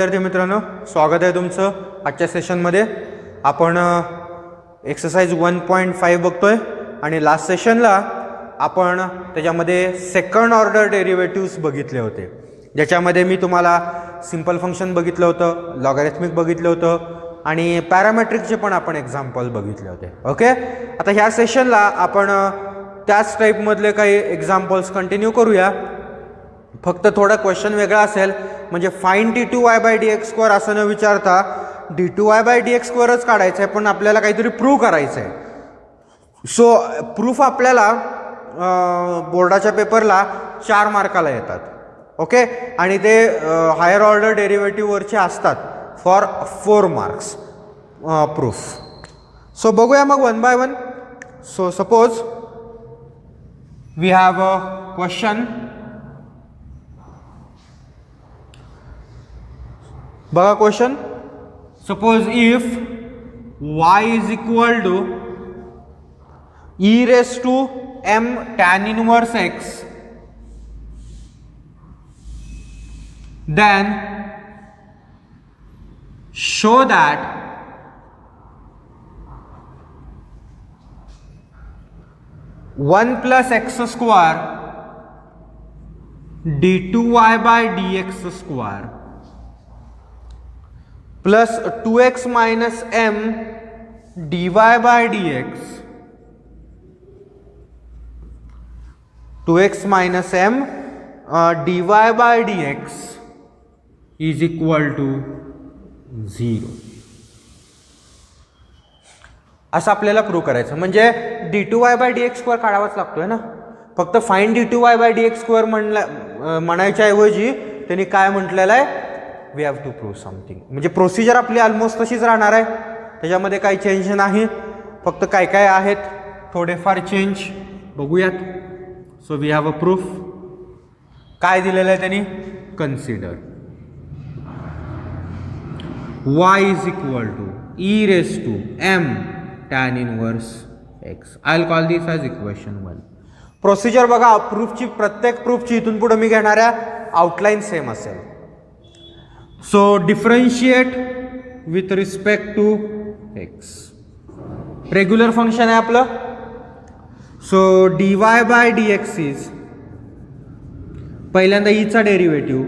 विद्यार्थी मित्रांनो, स्वागत आहे तुमचं आजच्या सेशनमध्ये. आपण एक्सरसाइज 1.5 बघतोय आणि लास्ट सेशनला आपण त्याच्यामध्ये सेकंड ऑर्डर डेरिव्हेटिव्ह्ज बघितले होते, ज्याच्यामध्ये मी तुम्हाला सिंपल फंक्शन बघितलं होतं, लॉगॅरिथमिक बघितलं होतं आणि पॅरामेट्रिकचे पण आपण एक्झाम्पल बघितले होते. ओके, आता ह्या सेशनला आपण त्याच टाईपमधले काही एक्झाम्पल्स कंटिन्यू करूया. फक्त थोडा क्वेश्चन वेगळा असेल, म्हणजे फाइंड d2y/dx² असं न विचारता d2y/dx²च काढायचं आहे, पण आपल्याला काहीतरी प्रूव्ह करायचं आहे. सो प्रूफ आपल्याला बोर्डाच्या पेपरला 4 मार्काला येतात. ओके, आणि ते हायर ऑर्डर डेरिव्हेटिव्हवरचे असतात फॉर 4 मार्क्स प्रूफ. सो बघूया मग 1 by 1. So suppose we have a question. बघा question. Suppose if y is equal to e⁻m tan inverse x, then show that (1 + x² d2y/dx² plus 2x minus m dy/dx, 2x minus m dy/dx is equal to 0. असं आपल्याला prove करायचं. म्हणजे d2y/dx² काढावाच लागतोय ना. फक्त find d2y/dx² म्हणायच्या ऐवजी त्यांनी काय म्हटलेलं आहे, we have to prove something. म्हणजे प्रोसिजर आपली ऑलमोस्ट तशीच राहणार आहे, त्याच्यामध्ये काही चेंज नाही, फक्त काय काय आहेत थोडेफार चेंज बघूयात. So we have a proof. काय दिलेलं आहे त्यांनी, consider y is equal to e⁻m tan inverse x. I will call this as equation 1. Procedure बघा, प्रूफची प्रत्येक प्रूफची इथून पुढे मी घेणाऱ्या आउटलाईन सेम असेल. So differentiate with respect to x. Regular function आहे आपलं. सो dy/dx इज पहिल्यांदा ईचा derivative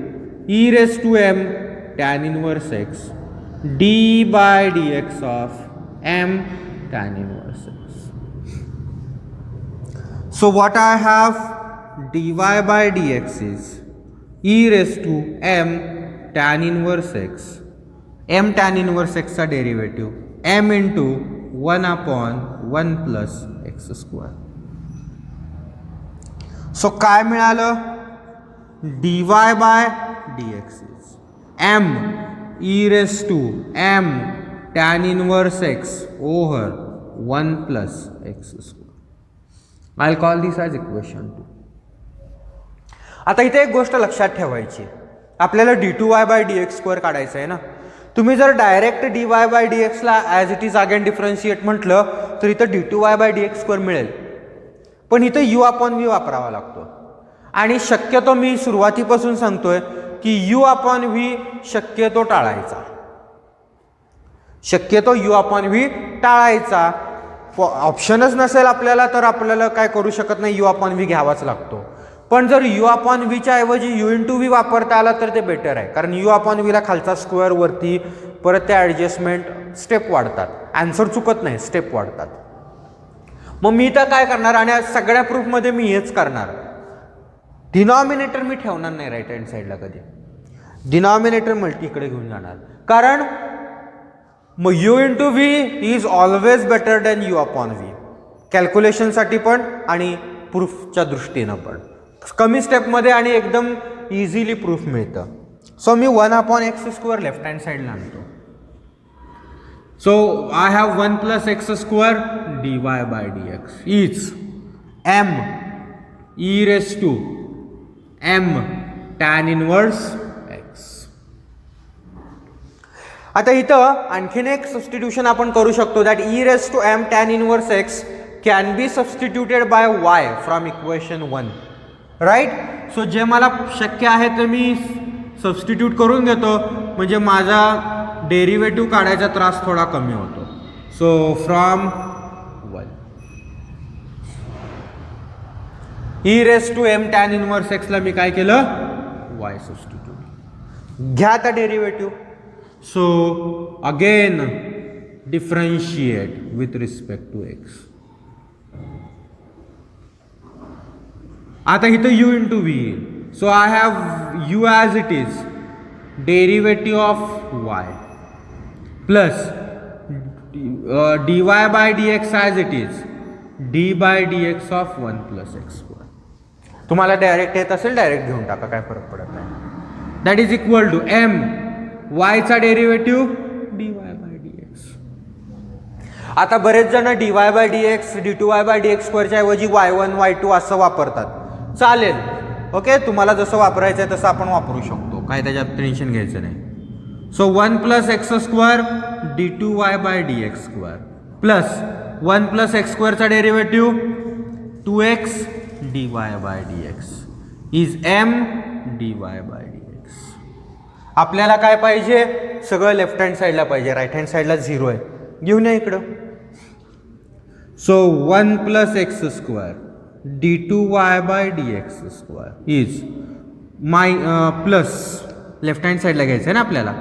e⁻m tan inverse x d/dx of m tan inverse x. So what I have, dy/dx is e⁻m tan inverse x, m tan inverse x चा derivative m into 1/1 plus x². So काय मिळालं, dy/dx is m e⁻m tan inverse x over 1 plus x². I'll call this as equation 2. आता इथे एक गोष्ट लक्षात ठेवायची, आपल्याला d2y/dx² काढायचं आहे ना. तुम्ही जर डायरेक्ट dy/dx ला as it is again differentiate म्हटलं तर इथं d2y/dx² मिळेल, पण इथं u/v वापरावा लागतो. आणि शक्यतो मी सुरुवातीपासून सांगतोय की u/v शक्यतो टाळायचा, शक्यतो u/v टाळायचा. ऑप्शनच नसेल आपल्याला तर आपल्याला काय करू शकत नाही, u/v घ्यावाच लागतो. पण जर u/v च्या ऐवजी u/v वापरता आला तर ते बेटर आहे, कारण u/v ला खालचा स्क्वेअर वरती, परत त्या ॲडजस्टमेंट स्टेप वाढतात, आन्सर चुकत नाही, स्टेप वाढतात. मग मी तर काय करणार, आणि सगळ्या प्रूफमध्ये मी हेच करणार, डिनॉमिनेटर मी ठेवणार नाही राईट हँड साईडला कधी, डिनॉमिनेटर मल्टी इकडे घेऊन जाणार. कारण मग u/v is always better than u/v, कॅल्क्युलेशनसाठी पण आणि प्रूफच्या दृष्टीनं पण. कमी स्टेपमध्ये आणि एकदम इझिली प्रूफ मिळतं. सो मी 1/x² लेफ्ट हँड साईडला आणतो. So I have 1 plus x² dy/dx is m e⁻m tan inverse x. आता इथं आणखीन एक सबस्टिट्यूशन आपण करू शकतो, that e⁻m tan inverse x can be substituted by y from equation 1. Right. So जे मला शक्य आहे ते मी सबस्टिट्यूट करून घेतो. म्हणजे माझा डेरिव्हेटिव्ह काढायचा त्रास थोडा कमी होतो. So from 1 e⁻m tan inverse x ला मी काय केलं, y सबस्टिट्यूट. घ्या आता derivative. So again differentiate with respect to x. आता इथं u इंटू v येईल. So I have u as it is, derivative of y plus dy by dx as it is, d by dx of 1 plus x square. तुम्हाला direct येत असेल direct घेऊन टाका, काय फरक पडत नाही. That is equal to m y चा डेरिव्हेटिव्ह dy बाय dx. आता बरेच जण dy by dx d2y by dx स्क्वेअरच्या ऐवजी y1 y2 असं वापरतात. चालेल, ओके, तुम्हाला जसं वापरायचं आहे तसं आपण वापरू शकतो, काय त्याच्यात टेन्शन घ्यायचं नाही. So 1 plus x square d2y by dx square plus 1 plus x स्क्वेअरचा derivative 2x dy by dx is m dy by dx. आपल्याला काय पाहिजे, सगळं लेफ्ट हँड साईडला पाहिजे, राईट हँड साईडला 0 आहे, घेऊन या इकडं. So 1 plus x square d2y by dx square is plus left hand साईडला घ्यायचं आहे ना आपल्याला,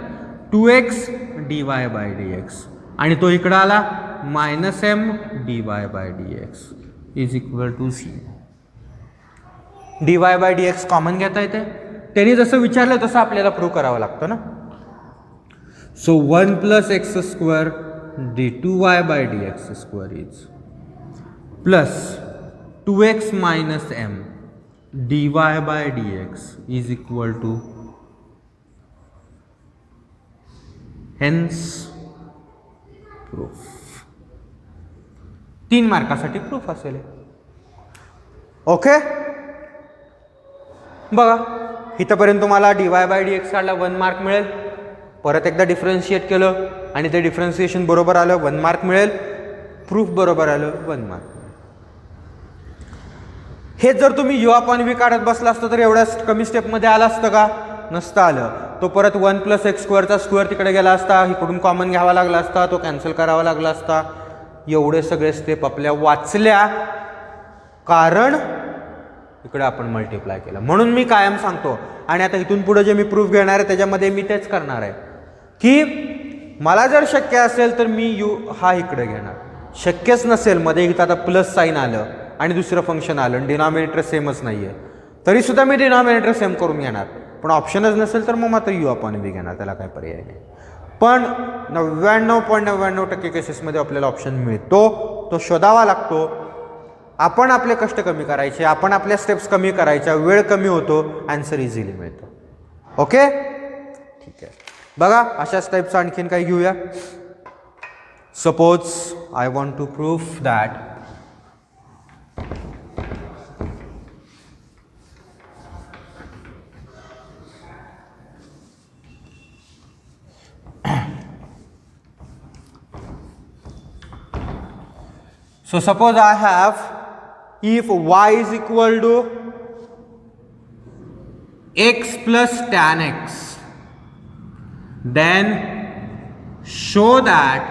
2x dy बाय dx आणि तो इकडं आला minus m dy by dx is equal to c. dy by dx common घेता येते, त्यांनी जसं विचारलं तसं आपल्याला प्रूव्ह करावं लागतं ना. So 1 plus x square d2y by dx square is plus 2x minus m dy by dx is equal to, hence proof. 3 मार्कासाठी प्रूफ असेल. ओके, बघा इथंपर्यंत तुम्हाला dy बाय dx काढला 1 मार्क मिळेल. परत एकदा डिफरन्शिएट केलं आणि ते डिफरन्शिएशन बरोबर आलं 1 मार्क मिळेल. प्रूफ बरोबर आलं 1 मार्क. हे जर तुम्ही u अपॉन v काढत बसला असतं तर एवढ्या कमी स्टेपमध्ये आलं असतं का, नसतं आलं. तो परत 1 प्लस एक्स स्क्वेअरचा स्क्वेअर तिकडे गेला असता, इकडून कॉमन घ्यावा लागला असता, तो कॅन्सल करावा लागला असता. एवढे सगळे स्टेप आपल्या वाचल्या, कारण इकडे आपण मल्टिप्लाय केलं. म्हणून मी कायम सांगतो, आणि आता इथून पुढे जे मी प्रूफ घेणार आहे त्याच्यामध्ये मी तेच करणार आहे की मला जर शक्य असेल तर मी u हा इकडे घेणार, शक्यच नसेल मध्ये इथं आता प्लस साईन आलं आणि दुसरं फंक्शन आलं, डिनॉमिनेटर सेमच नाही आहे, तरीसुद्धा मी डिनॉमिनेटर सेम करून घेणार. पण ऑप्शनच नसेल तर मग मात्र u अपॉन v घेणार, त्याला काय पर्याय नाही. पण 99.99% केसेसमध्ये आपल्याला ऑप्शन मिळतो, तो शोधावा लागतो. आपण आपले कष्ट कमी करायचे, आपण आपल्या स्टेप्स कमी करायच्या, वेळ कमी होतो, आन्सर इझिली मिळतो. ओके, ठीक आहे. बघा अशा स्टेप्स आणखीन काही घेऊया. Suppose I want to proof that so suppose I have, if y is equal to x plus tan x, then show that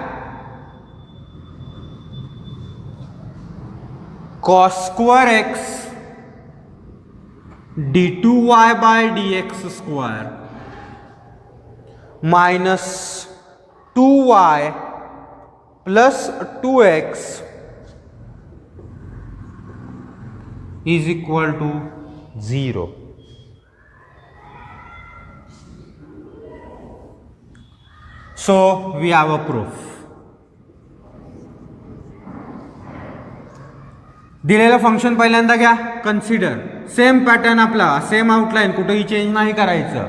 cos square x d2y by dx square minus 2y plus 2x is equal to 0. So we have a proof. दिलेलं function पहिल्यांदा घ्या, consider same pattern आपला, same outline, कुठेही change नाही करायचं.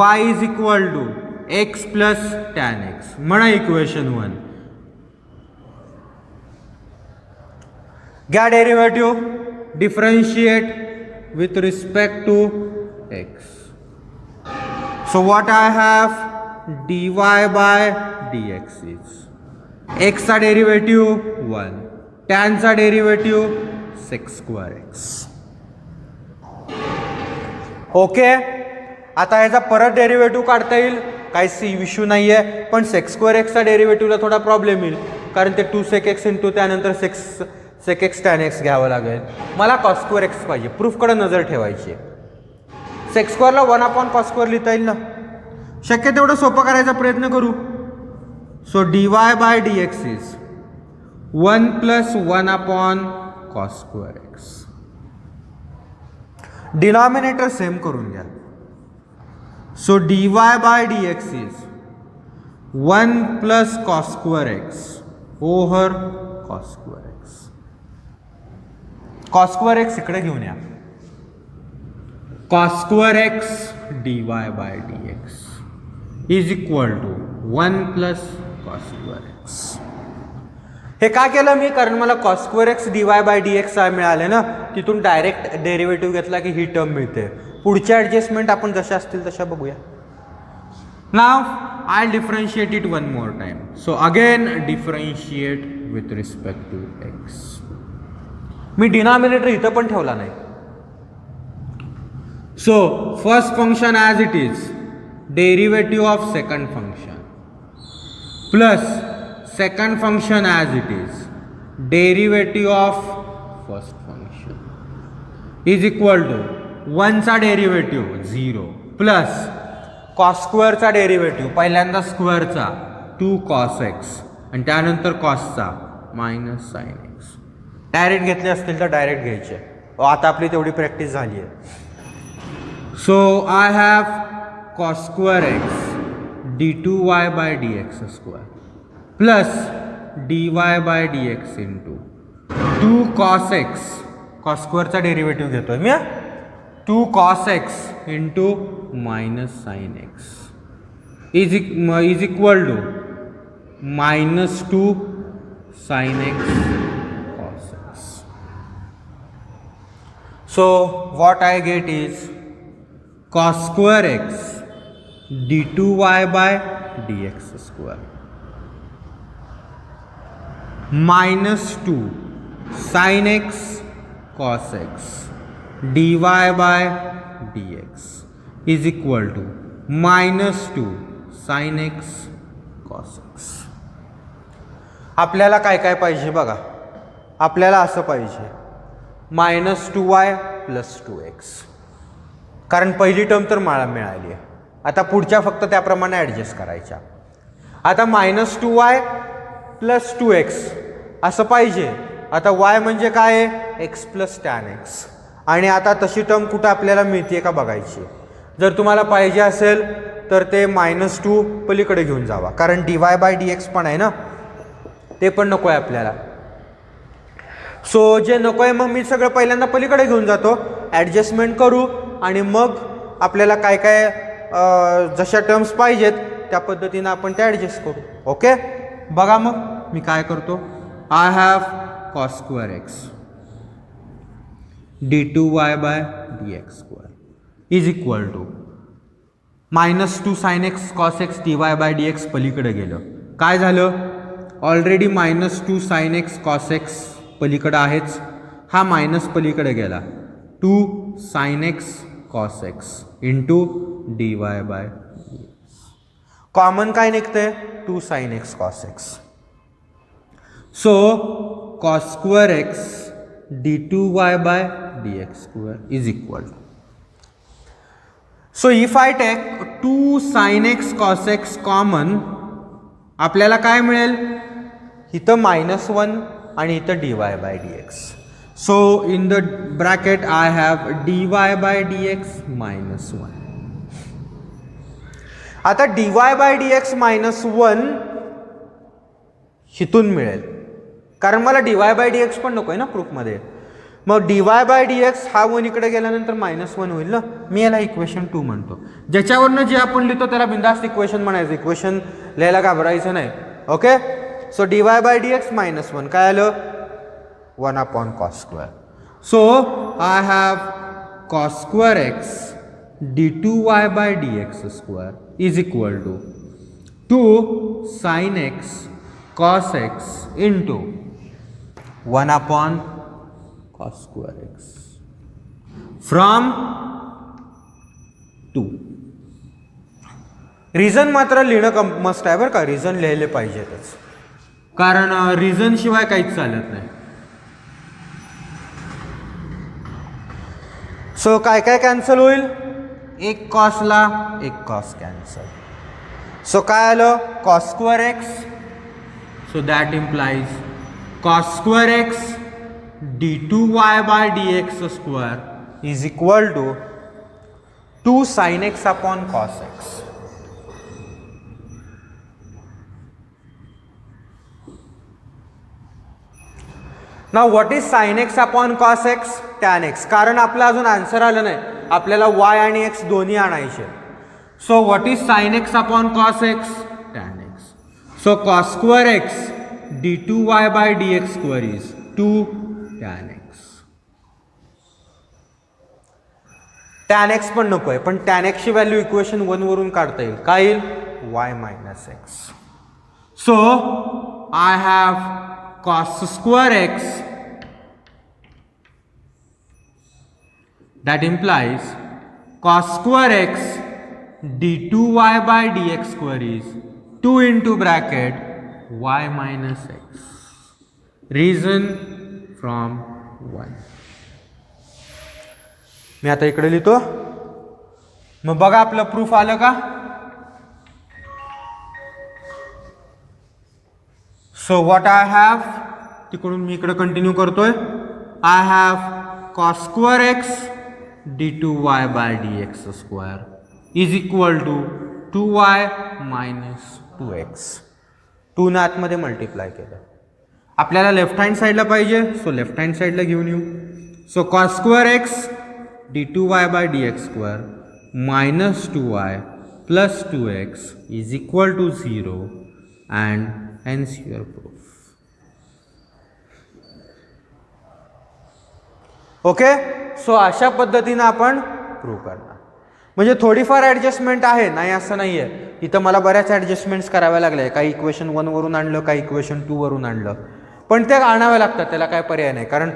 y is equal to x plus tan x, म्हणा equation 1. घ्या derivative, differentiate with respect to x. So what I have, dy by dx is x चा derivative 1, tan चा derivative sec square x. Okay, आता याचा परत derivative काढता येईल. काही इश्यू नाही आहे, पण सेक स्क्वेअर एक्सचा डेरिव्हेटिव्हला थोडा प्रॉब्लेम येईल, कारण ते 2 सेक एक्स इंटू त्यानंतर सेक एक्स टॅन एक्स घ्यावं लागेल. मला कॉस स्क्वेअर एक्स पाहिजे, प्रूफकडे नजर ठेवायची. सेक स्क्वेअरला 1 कॉस स्क्वेअर लिहिता येईल ना, शक्य तेवढं सोपं करायचा प्रयत्न करू. So dy by dx is 1 + 1 cos square x. Denominator same करून घ्या. So dy by dx is 1 + cos square x over cos square x. Cos square x इकडे घेऊन या. Cos square x dy by dx is equal to 1 + cos square x. हे का केलं मी, कारण मला cos square x dy by dx मिळाले ना, तिथून डायरेक्ट डेरिव्हेटिव्ह घेतला की ही टर्म मिळते. पुढच्या ॲडजस्टमेंट आपण जशा असतील तशा बघूया. Now I differentiate it one more time. So again differentiate with respect to x. मी डिनॉमिनेटर इथं पण ठेवला नाही. So first function as it is derivative of second function plus second function as it is derivative of first function is equal to 1चा derivative 0 plus cos स्क्वेअरचा derivative पहिल्यांदा स्क्वेअरचा 2 cos x आणि त्यानंतर कॉसचा मायनस साइन एक्स. डायरेक्ट घेतले असतील तर डायरेक्ट घ्यायचे. आता आपली तेवढी प्रॅक्टिस झाली आहे. So I have cos square x d2y by dx square plus dy by dx into 2 cos x, cos स्क्वेअरचा डेरिव्हेटिव्ह घेतोय मी, 2 cos x into minus sine x is equal to -2 sine x cos x. So what I get is cos square x d2y by dx square -2 sine x cos x dy by dx is equal to -2 sine x cos x. आपल्याला काय काय पाहिजे बघा. आपल्याला असं पाहिजे -2y + 2x, कारण पहिली टर्म तर मला मिळाली आहे. आता पुढच्या फक्त त्याप्रमाणे ॲडजस्ट करायच्या. आता -2y + 2x असं पाहिजे. आता y म्हणजे काय आहे, x + tan x. आणि आता तशी टर्म कुठं आपल्याला मिळते का बघायची. जर तुम्हाला पाहिजे असेल तर ते -2 पलीकडे घेऊन जावा, कारण dy बाय dx पण आहे ना, ते पण नको आहे आपल्याला. सो जे नको आहे मग मी सगळं पहिल्यांदा पलीकडे घेऊन जातो, ॲडजस्टमेंट करू आणि मग आपल्याला काय काय जशा टर्म्स पाहिजेत त्या पद्धतीनं आपण ते ॲडजस्ट करू. ओके, बघा मग मी काय करतो. I have cos square x d2y by dx square is equal to -2 sine x cos x dy by dx पलीकडे गेलं. काय झालं, already -2 sine x cos x पलीकडं आहेच, हा मायनस पलीकडे गेला 2 sine x cos x into dy by dx. Common काय निघतंय, 2 sine x cos x. So cos square x d2y by dx square is equal to. So if I take 2 sine x cos x common, आपल्याला काय मिळेल, इथं -1 आणि इथं dy by dx. So in the bracket I have dy by dx -1. आता dy by dx -1 हिथून मिळेल, कारण मला dy बाय dx पण नको आहे ना प्रूफमध्ये. मग dy बाय dx हा 1 इकडे गेल्यानंतर -1 होईल ना. मी याला इक्वेशन 2 म्हणतो. ज्याच्यावरनं जे आपण लिहितो त्याला बिंदास्त इक्वेशन म्हणायचं, इक्वेशन लिहायला घाबरायचं नाही. Okay, so dy by dx -1 काय आलं, 1 cos square. So I have cos square x d2y by dx square is equal to 2 sine x cos x into 1 cos square x from 2. Reason मात्र लिहिणं must आहे बरं का, reason लिहिले पाहिजेतच, कारण रिझन शिवाय काहीच चालत नाही. सो काय काय कॅन्सल होईल, एक कॉसला एक कॉस कॅन्सल. सो काय आलं, cos square x. So that implies cos square x d2y by dx square is equal to 2 sin x upon cos x. Now what is sin x upon cos x? tan x. कारण आपलं अजून answer आलं नाही, आपल्याला y आणि x दोन्ही आणायचे. So what is sin x upon cos x? tan x. So cos square x d2y by dx square is 2 tan x. tan x पण नको आहे, पण tan x ची व्हॅल्यू इक्वेशन 1 वरून काढता येईल. काय येईल, y minus x. So I have cos square x, that implies cos square x d2y by dx square is 2 into bracket y minus x. Reason from 1. मी आता इकडे लिहितो, मग बघा आपलं प्रूफ आलं का. सो व्हॉट आय हॅव, तिकडून मी इकडे कंटिन्यू करतोय. I have cos square x d2y by dx square is equal to 2y minus 2x. 2 ने आतमध्ये मल्टिप्लाय केलं. आपल्याला लेफ्ट हँड साईडला पाहिजे, सो लेफ्ट हँड साईडला घेऊन येऊ. So cos square x d2y by dx square minus 2y plus 2x is equal to 0 and hence your proof. ओके, सो अशा पद्धतीने आपण प्रूव्ह करणार. म्हणजे थोडीफार ॲडजस्टमेंट आहे, नाही असं नाही आहे. इथं मला बऱ्याच ॲडजस्टमेंट्स कराव्या लागल्या. काही इक्वेशन 1 वरून आणलं, काही इक्वेशन 2 वरून आणलं, पण ते आणाव्या लागतात, त्याला काय पर्याय नाही. कारण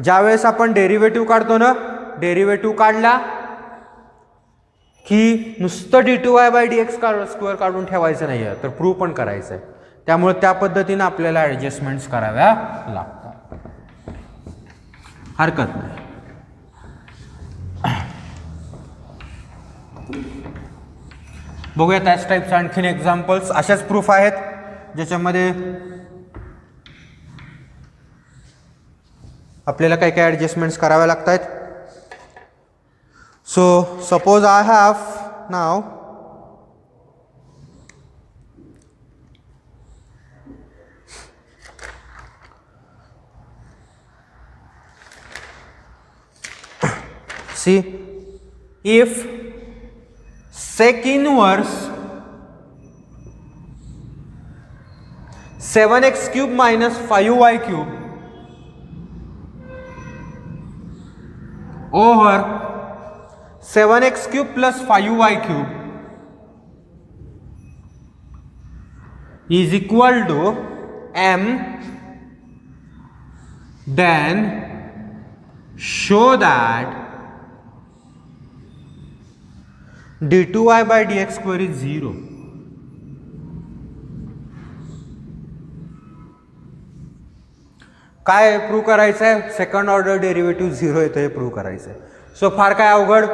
ज्यावेळेस आपण डेरिव्हेटिव्ह काढतो ना, डेरिव्हेटिव्ह काढला की नुसतं d2y बाय dx स्क्वेअर काढून ठेवायचं नाही आहे, तर प्रूव्ह पण करायचं आहे. त्यामुळे त्या पद्धतीने आपल्याला ॲडजस्टमेंट्स कराव्या लागतात, हरकत नाही. बघूया त्याच टाईपचे आणखीन एक्झाम्पल्स. अशाच प्रूफ आहेत ज्याच्यामध्ये आपल्याला काय काय ॲडजस्टमेंट्स कराव्या लागत आहेत. So suppose I have now see if sec inverse 7x cube minus 5y cube over 7x cube plus 5y cube is equal to m, then show that d2y by dx square is 0. काय prove करायचं आहे, second order derivative 0 येतो हे prove करायचं आहे. So फार काय अवघड,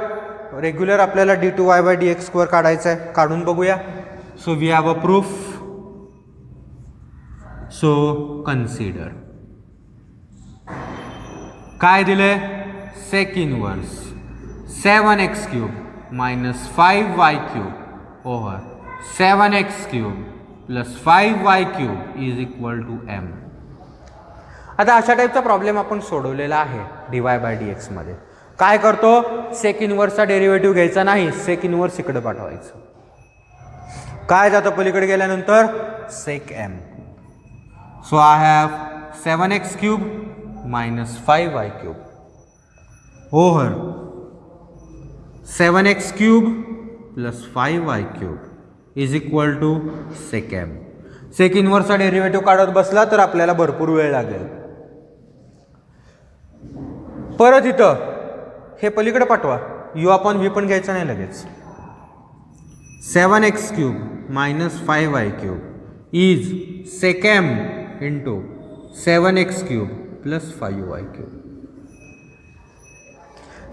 रेग्युलर आपल्याला d2y by dx स्क्वेअर काढायचं आहे, काढून बघूया. So we have a proof. So consider काय दिलंय, sec inverse 7x cube minus 5y cube over 7x cube plus 5y cube is equal to m. आता अशा टाईपचा प्रॉब्लेम आपण सोडवलेला आहे dy by dx मध्ये. काय करतो, सेक इनवर्सचा डेरिव्हेटिव्ह घ्यायचा नाही, सेक इनवर्स इकडे पाठवायचं. काय जातं पलीकडे गेल्यानंतर, सेक m. So I have 7x cube minus 5y cube over 7x cube plus 5y cube is equal to sec m. Sec इनवर्सचा डेरिव्हेटिव्ह काढत बसला तर आपल्याला भरपूर वेळ लागेल. परत इथं हे पलीकडे पाठवा, u अपॉन v पण घ्यायचं नाही लगेच. 7x cube minus 5y cube is secam into 7x cube plus 5y cube.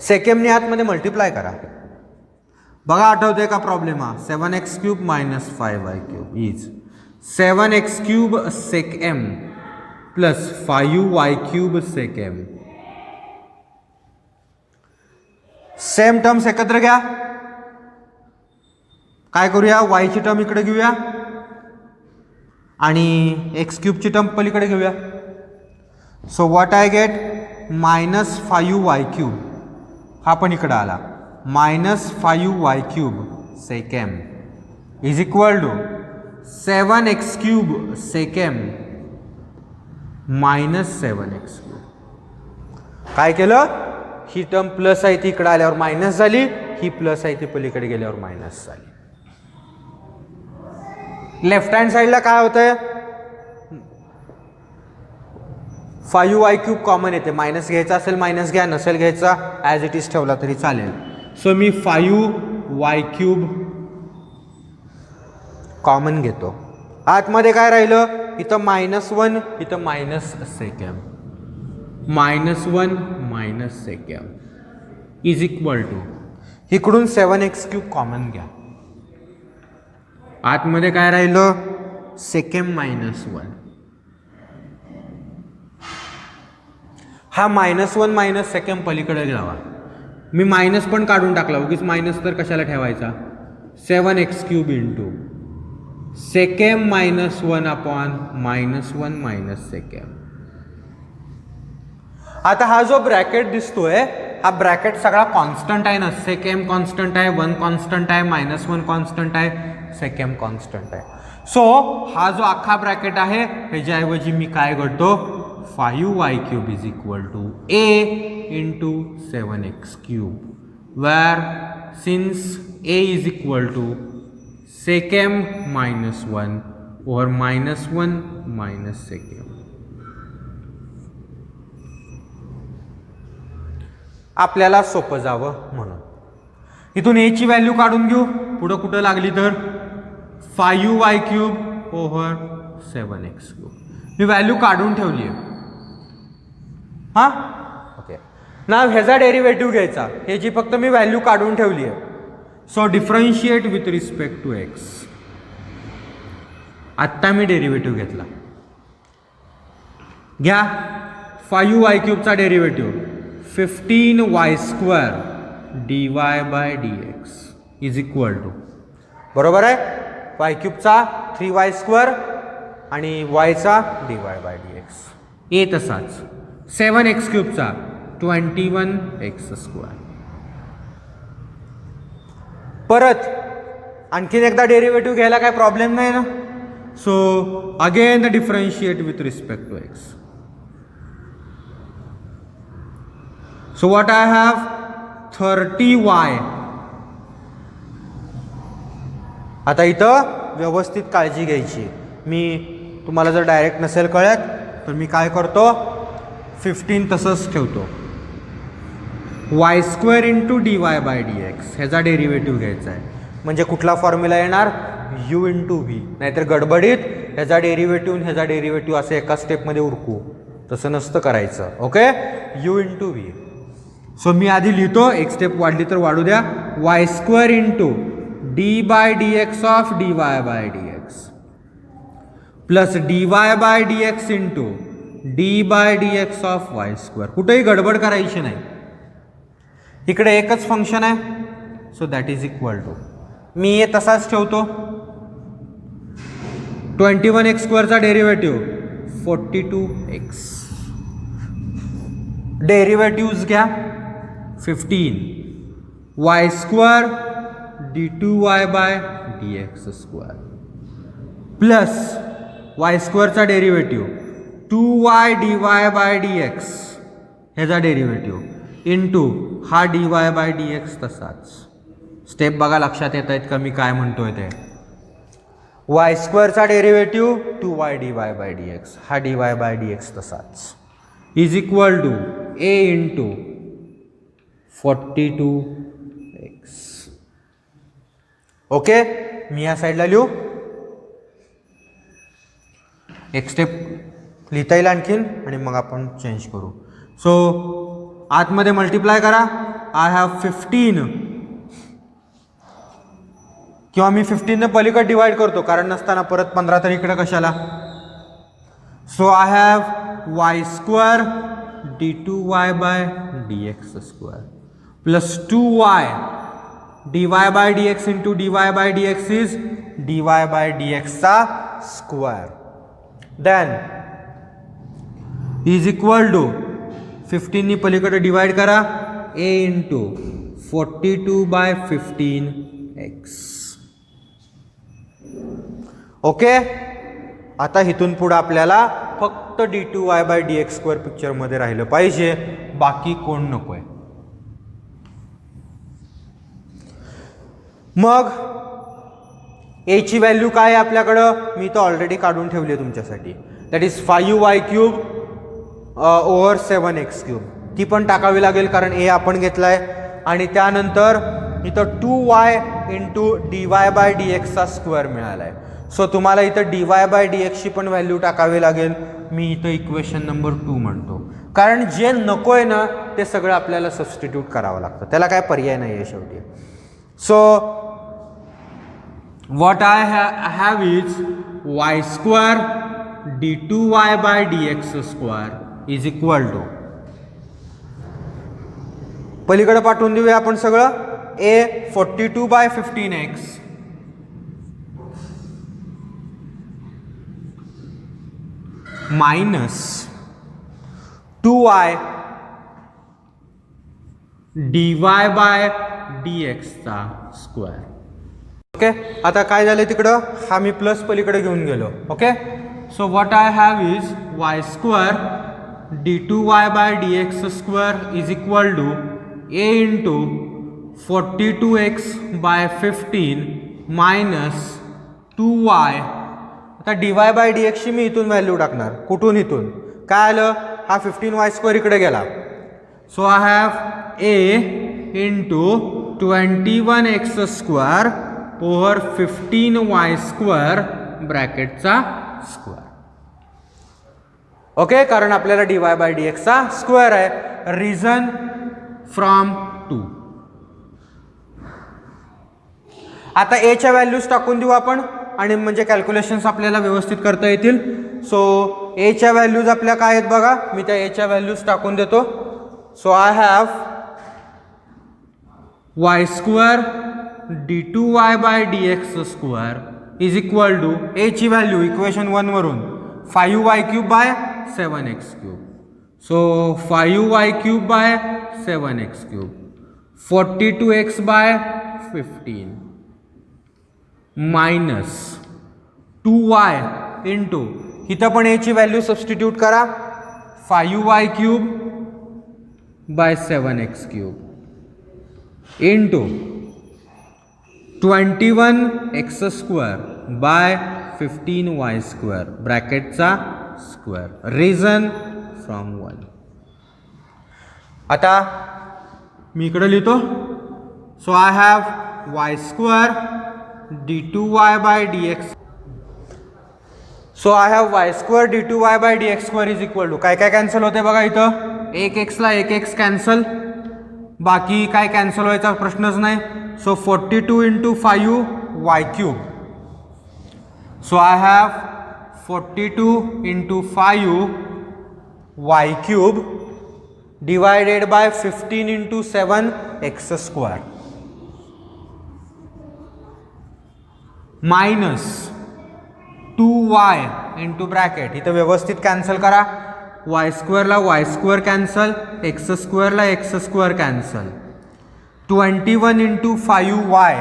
सेकमने आतमध्ये मल्टिप्लाय करा. बघा आठवते का प्रॉब्लेम हा. 7x cube minus 5y cube is 7x cube sec m plus 5y cube sec m. Same terms एकत्र घ्या. काय करूया, y ची टर्म इकडे घेऊया आणि x क्यूबची टर्म पलीकडे घेऊया. So what I get, minus 5y cube हा पण इकडे आला, minus 5y cube sec m is equal to 7x cube sec m minus 7x cube. काय केलं, ही टर्म प्लस आहे ती इकडे आल्यावर मायनस झाली, ही प्लस आहे ती पलीकडे गेल्यावर मायनस झाली. लेफ्ट हँड साईडला काय होतंय, 5y क्यूब कॉमन येते. मायनस घ्यायचा असेल मायनस घ्या, नसेल घ्यायचा ॲज इट इज ठेवला तरी चालेल. सो मी 5y क्यूब कॉमन घेतो. आतमध्ये काय राहिलं, इथं -1 इथं minus sec m, -1 minus sec m is equal to इकडून 7x क्यूब कॉमन घ्या. आतमध्ये काय राहिलं, सेकम -1. हा -1 मायनस सेकम पलीकडे जावा. मी मायनस पण काढून टाकला, उगीच मायनस तर कशाला ठेवायचा. 7x cube into sec m -1 upon -1 minus sec m. आता हा जो ब्रॅकेट दिसतोय हा ब्रॅकेट सगळा कॉन्स्टंट आहे ना. सेकम कॉन्स्टंट आहे, 1 कॉन्स्टंट आहे, -1 कॉन्स्टंट आहे, सेकम कॉन्स्टंट आहे. सो हा जो अख्खा ब्रॅकेट आहे ह्याच्याऐवजी मी काय करतो, 5y cube is equal to a into 7x cube, where since a is equal to secam -1 or -1 minus secam. आपल्याला सोपं जावं म्हणून इथून a ची व्हॅल्यू काढून घेऊ. पुढं कुठं लागली तर 5y cube over 7x cube. मी व्हॅल्यू काढून ठेवली आहे. हां ओके. नाव ह्याचा डेरिव्हेटिव्ह घ्यायचा, ह्याची फक्त मी व्हॅल्यू काढून ठेवली आहे. So differentiate with respect to x. आत्ता मी डेरिव्हेटिव्ह घेतला. घ्या 5y क्यूबचा derivative 15y² dy/dx is equal to, बरोबर आहे, y क्यूबचा 3y² आणि yचा dy/dx. ए तसाच 7x क्यूबचा 21x². परत आणखीन एकदा डेरिव्हेटिव्ह घ्यायला काय प्रॉब्लेम नाही ना. So again differentiate with respect to x. So what I have, 30y. आता इथं व्यवस्थित काळजी घ्यायची. मी तुम्हाला जर डायरेक्ट नसेल कळत तर मी काय करतो, 15 तसंच ठेवतो. y² इंटू dy/dx ह्याचा डेरिव्हेटिव्ह घ्यायचा आहे. म्हणजे कुठला फॉर्म्युला येणार, u इंटू व्ही. नाहीतर गडबडीत ह्याचा डेरिव्हेटिव्ह ह्याचा डेरिव्हेटिव्ह असं एका स्टेपमध्ये उरकू, तसं नसतं करायचं. Okay, u into v. So मी आधी लिहितो, एक स्टेप वाढली तर वाढू द्या. y² into d/dx of dy/dx plus dy/dx into d/dx of y². कुठेही गडबड करायची नाही, इकडे एकच फंक्शन आहे. So that is equal to, मी हे तसाच ठेवतो. 21x² चा डेरिव्हेटिव्ह 42x. डेरिव्हेटिव्ह्ज घ्या 15 y² d2y/dx² प्लस y² चा डेरिव्हेटिव्ह 2y dy/dx ह्याचा डेरिव्हेटिव्ह इंटू हा dy/dx तसाच. स्टेप बघा लक्षात येत आहेत का मी काय म्हणतोय ते. y² चा डेरिव्हेटिव्ह 2y dy/dx, हा dy/dx तसाच is equal to a into 42x. Okay, मी या साईडला लिहू. एक स्टेप लिहिता येईल आणखीन आणि मग आपण चेंज करू. सो आतमध्ये मल्टिप्लाय करा. आय हॅव 15 किंवा मी 15ने पलीकडे डिवाइड करतो कारण नसताना परत 15 तर इकडे कशाला. So I have y square d2y by dx square plus 2y dy by dx into dy by dx is dy by dx चा square. Then is equal to 15 नी पलीकडे डिवाइड करा a into 42 bye 15x. Okay, आता इथून पुढे आपल्याला फक्त d2y by dx square पिक्चरमध्ये राहिलं पाहिजे, बाकी कोण नकोय. मग a ची व्हॅल्यू काय आहे आपल्याकडं, मी तर ऑलरेडी काढून ठेवली आहे तुमच्यासाठी. That is 5y cube over 7x cube. ती पण टाकावी लागेल कारण a आपण घेतलाय. आणि त्यानंतर इथं 2y into dy by dx चा स्क्वेअर मिळाला आहे. सो तुम्हाला इथं dy बाय dx ची पण व्हॅल्यू टाकावी लागेल. मी इथं इक्वेशन नंबर 2 म्हणतो कारण जे नको आहे ना ते सगळं आपल्याला सबस्टिट्यूट करावं लागतं, त्याला काय पर्याय नाही आहे शेवटी. So what I have is y square d2y by dx square is equal to, पलीकडे पाठवून देऊया आपण सगळं. a 42 by 15x minus 2y dy by dx चा स्क्वेअर. ओके, आता काय झालं तिकडं, हा मी प्लस पलीकडे घेऊन गेलो. Okay, so what I have is y square d2y by dx square is equal to a into 42x by 15 minus 2y. आता dy बाय dx ची मी इथून व्हॅल्यू टाकणार. कुठून, इथून काय आलं, हा 15y स्क्वेअर इकडे गेला. So I have a into 21x square over 15y square ब्रॅकेटचा स्क्वेअर. ओके, कारण आपल्याला dy बाय dx चा स्क्वेअर आहे. Reason from 2. आता a च्या व्हॅल्यूज टाकून देऊ आपण आणि म्हणजे कॅल्क्युलेशन्स आपल्याला व्यवस्थित करता येतील. सो a च्या व्हॅल्यूज आपल्या काय आहेत बघा, मी त्या a च्या व्हॅल्यूज टाकून देतो. So I have y square d2y by dx square is equal to a ची व्हॅल्यू इक्वेशन 1 वरून 5y cube by 7x cube. So 5y cube by 7x cube 42x by 15 minus 2y into, इथं पण a ची व्हॅल्यू substitute करा 5y cube by 7x cube into 21x square by 15y square ब्रॅकेटचा square. Reason from 1. आता मी इकडे लिहितो. So I have y square d2y by dx. So I have y square d2y by dx square is equal to, काय काय cancel होते बघा इथं, एक एक्सला एक एक्स कॅन्सल, बाकी काय कॅन्सल व्हायचा प्रश्नच नाही. So 42 into 5y cube. So I have 42 into 5y cube divided by 15 into 7x square minus 2y into bracket, इथं व्यवस्थित कॅन्सल करा. वाय स्क्वेअरला वाय स्क्वेअर कॅन्सल, एक्स स्क्वेअरला x square cancel. 21 into 5y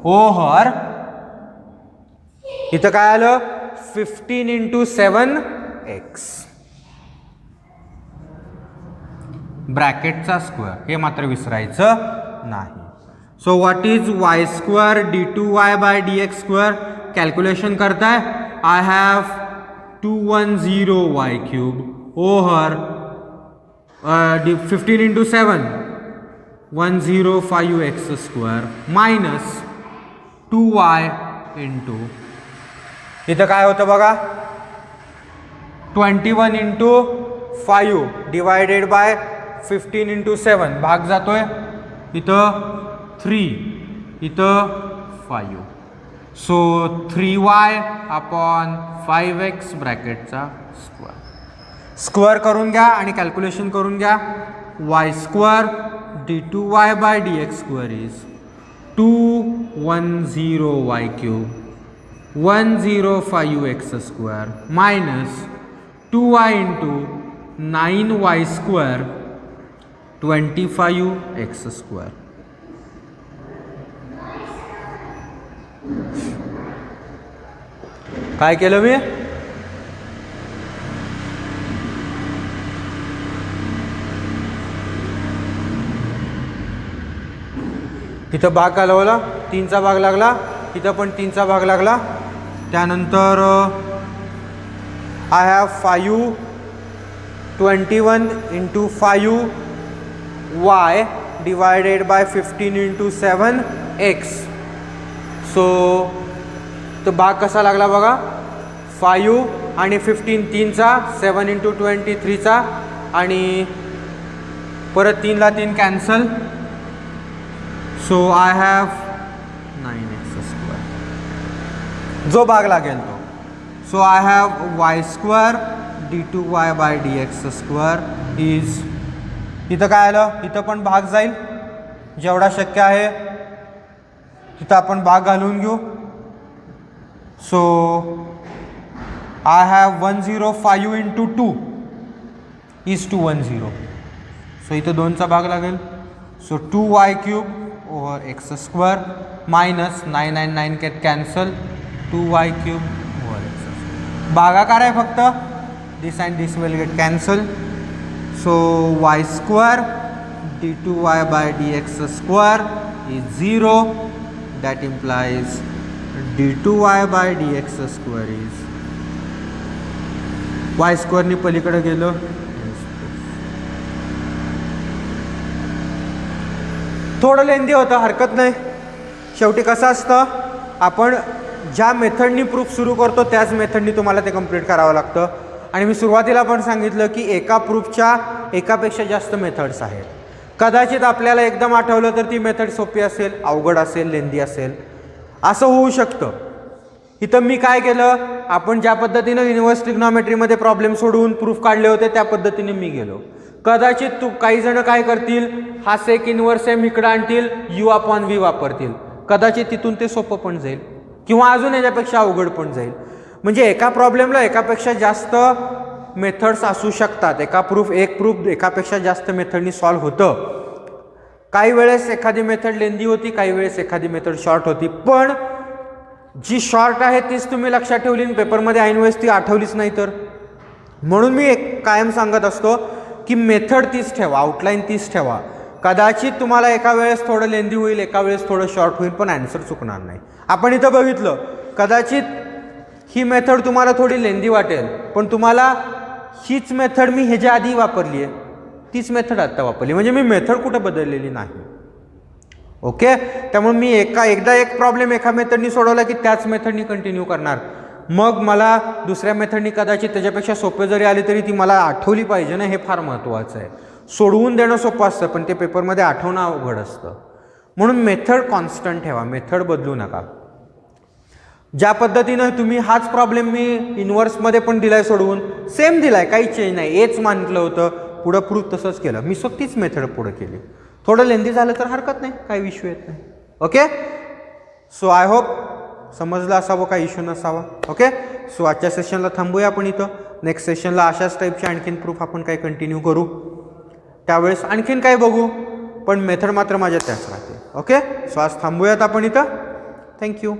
over, इथं काय आलं 15 into 7x ब्रॅकेटचा square, हे मात्र विसरायचं नाही. So what is y square d2y by dx square, calculation करताय. I have 210y cube over 15 into 7 105x² minus 2y into, इथं काय होतं बघा, 21 इंटू 5 डिवायडेड बाय 15 इंटू 7 भाग जातोय, इथं 3 इथं 5, सो 3y अपॉन 5x ब्रॅकेटचा स्क्वेअर. स्क्वेअर करून घ्या आणि कॅल्क्युलेशन करून घ्या. y² d2y by dx² is 210y³ 105x² minus 2y into 9y² 25x². काय केलं मी? इथं भाग घालवला, 3चा भाग लागला, इथं पण 3चा भाग लागला. त्यानंतर I have 5 21 into 5y divided by 15 into 7x. So तो भाग कसा लागला बघा, 5 आणि 15 3चा, 7 इंटू 23चा आणि परत 3ला 3 cancel. So I have 9x², जो भाग लागेल तो. So I have y² d2y by dx² is, इथं काय आलं, इथं पण भाग जाईल जेवढा शक्य आहे तिथं आपण भाग घालून घेऊ. So I have 105 into 2 is 210. So इथं 2चा भाग लागेल. So 2y³ over x² minus 9 get cancel 2y³ over x². भागाकार आहे फक्त, this and this will get cancel. So y² d2y by dx² is 0. That implies d2y by dx² is, y² नी पलीकडे गेलं. थोडं लेंदी होतं, हरकत नाही. शेवटी कसं असतं, आपण ज्या मेथडनी प्रूफ सुरू करतो त्याच मेथडनी तुम्हाला ते कंप्लीट करावं लागतं. आणि मी सुरुवातीला पण सांगितलं की एका प्रूफच्या एकापेक्षा जास्त मेथड्स आहेत. कदाचित आपल्याला एकदम आठवलं तर ती मेथड सोपी असेल, अवघड असेल, लेंदी असेल, असं होऊ शकतं. इथं मी काय केलं, आपण ज्या पद्धतीनं इन्व्हर्स ट्रिग्नॉमेट्रीमध्ये प्रॉब्लेम सोडवून प्रूफ काढले होते त्या पद्धतीने मी गेलो. कदाचित काही जण काय करतील, हा सेक इन्व्हर्स एम इकडं आणतील, u अपॉन v वापरतील. कदाचित तिथून ते सोपं पण जाईल किंवा अजून याच्यापेक्षा अवघड पण जाईल. म्हणजे एका प्रॉब्लेमला एकापेक्षा जास्त मेथड्स असू शकतात. एक प्रूफ एकापेक्षा जास्त मेथडनी सॉल्व्ह होतं. काही वेळेस एखादी मेथड लेंदी होती, काही वेळेस एखादी मेथड शॉर्ट होती. पण जी शॉर्ट आहे तीच तुम्ही लक्षात ठेवली, पेपरमध्ये ऐन वेळेस ती आठवलीच नाही तर. म्हणून मी कायम सांगत असतो की मेथड तीच ठेवा, आउटलाईन तीच ठेवा. कदाचित तुम्हाला एका वेळेस थोडं लेंदी होईल, एका वेळेस थोडं शॉर्ट होईल, पण आन्सर चुकणार नाही. आपण इथं बघितलं, कदाचित ही मेथड तुम्हाला थोडी लेंदी वाटेल, पण तुम्हाला हीच मेथड मी ह्याच्या आधी वापरली आहे, तीच मेथड आत्ता वापरली, म्हणजे मी मेथड कुठं बदललेली नाही. ओके, त्यामुळे मी एकदा एक प्रॉब्लेम एका मेथडनी सोडवला की त्याच मेथडनी कंटिन्यू करणार. मग मला दुसऱ्या मेथडनी कदाचित त्याच्यापेक्षा सोपे जरी आले तरी ती मला आठवली पाहिजे ना, हे फार महत्त्वाचं आहे. सोडवून देणं सोपं असतं पण ते पेपरमध्ये आठवणं अवघड असतं. म्हणून मेथड कॉन्स्टंट ठेवा, मेथड बदलू नका. ज्या पद्धतीनं तुम्ही हाच प्रॉब्लेम मी इन्व्हर्समध्ये पण दिलाय सोडवून, सेम दिलाय, काही चेंज नाही, हेच मानलं होतं, पुढं प्रूफ तसंच केलं. मी तीच मेथड पुढं केली. थोडं लेंदी झालं तर हरकत नाही, काही इश्यू येत नाही. ओके, सो आय होप समजलं असावं, काही इश्यू नसावा. ओके, सो आजच्या सेशनला थांबूया आपण इथं. नेक्स्ट सेशनला अशाच टाईपचे आणखीन प्रूफ आपण काही कंटिन्यू करू, त्यावेळेस आणखीन काय बघू, पण मेथड मात्र माझ्या त्याच राहते. ओके, सो आज थांबूयात आपण इथं. थँक्यू.